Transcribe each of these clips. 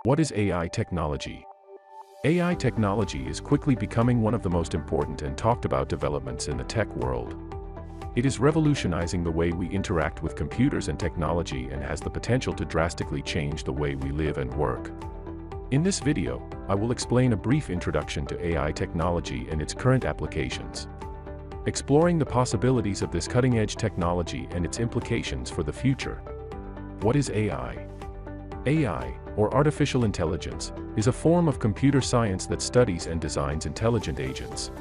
What is AI technology? AI technology is quickly becoming one of the most important and talked about developments in the tech world. It is revolutionizing the way we interact with computers and technology and has the potential to drastically change the way we live and work. In this video, I will explain a brief introduction to AI technology and its current applications, exploring the possibilities of this cutting-edge technology and its implications for the future. What is AI? AI, or artificial intelligence, is a form of computer science that studies and designs intelligent agents.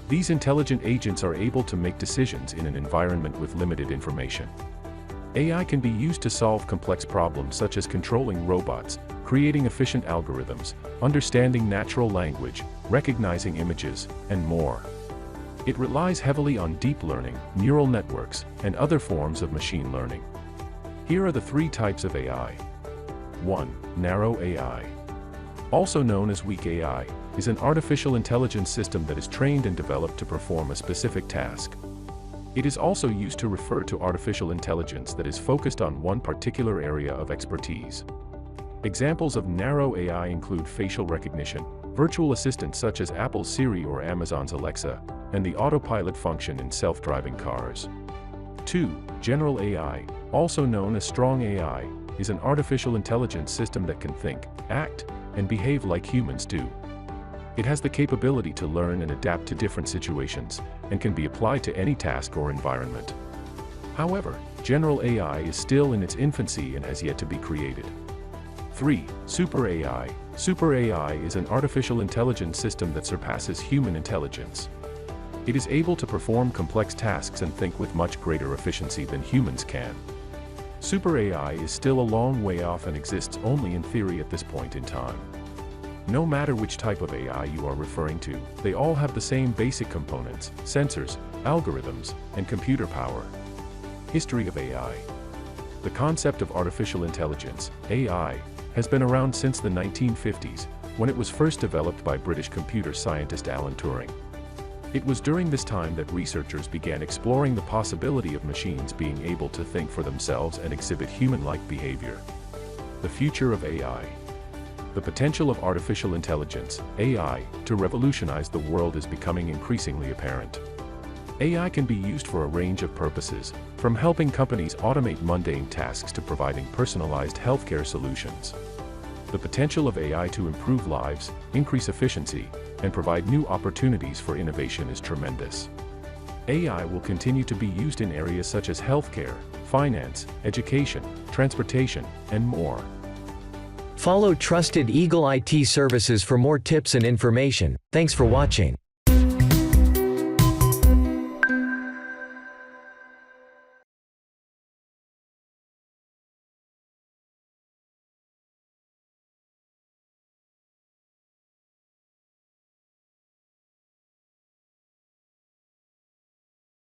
These intelligent agents are able to make decisions in an environment with limited information. AI can be used to solve complex problems such as controlling robots, creating efficient algorithms, understanding natural language, recognizing images, and more. It relies heavily on deep learning, neural networks, and other forms of machine learning. Here are the three types of AI. 1. Narrow AI. Also known as weak AI, is an artificial intelligence system that is trained and developed to perform a specific task. It is also used to refer to artificial intelligence that is focused on one particular area of expertise. Examples of narrow AI include facial recognition, virtual assistants such as Apple's Siri or Amazon's Alexa, and the autopilot function in self-driving cars. 2. General AI, also known as strong AI, is an artificial intelligence system that can think, act, and behave like humans do. It has the capability to learn and adapt to different situations, and can be applied to any task or environment. However, general AI is still in its infancy and has yet to be created. 3. Super AI. Super AI is an artificial intelligence system that surpasses human intelligence. It is able to perform complex tasks and think with much greater efficiency than humans can. Super AI is still a long way off and exists only in theory at this point in time. No matter which type of AI you are referring to, they all have the same basic components, sensors, algorithms, and computer power. History of AI. The concept of artificial intelligence, AI, has been around since the 1950s, when it was first developed by British computer scientist Alan Turing. It was during this time that researchers began exploring the possibility of machines being able to think for themselves and exhibit human-like behavior. The future of AI. The potential of artificial intelligence, AI, to revolutionize the world is becoming increasingly apparent. AI can be used for a range of purposes, from helping companies automate mundane tasks to providing personalized healthcare solutions. The potential of AI to improve lives, increase efficiency, and provide new opportunities for innovation is tremendous. AI will continue to be used in areas such as healthcare, finance, education, transportation, and more. Follow Trusted Eagle IT Services for more tips and information. Thanks for watching.